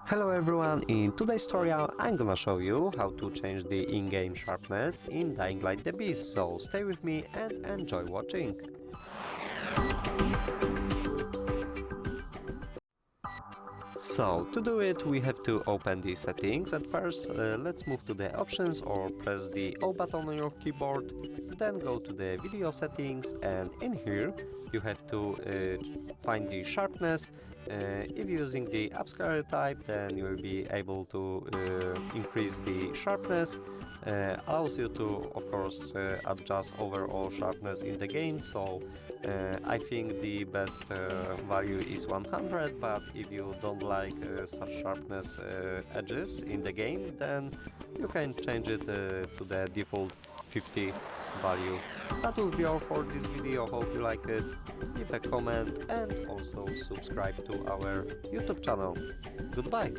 Hello everyone, in today's tutorial I'm gonna show you how to change the in-game sharpness in Dying Light the Beast, so stay with me and enjoy watching. So to do it we have to open the settings. At first let's move to the options or press the O button on your keyboard, then go to the video settings, and in here you have to find the sharpness. If using the upscaler type, then you will be able to increase the sharpness. Allows you to, of course, adjust overall sharpness in the game, so I think the best value is 100, but if you don't like such sharpness edges in the game, then you can change it to the default 50 value. That will be all for this video. Hope you like it. Leave a comment and also subscribe to our YouTube channel. Goodbye!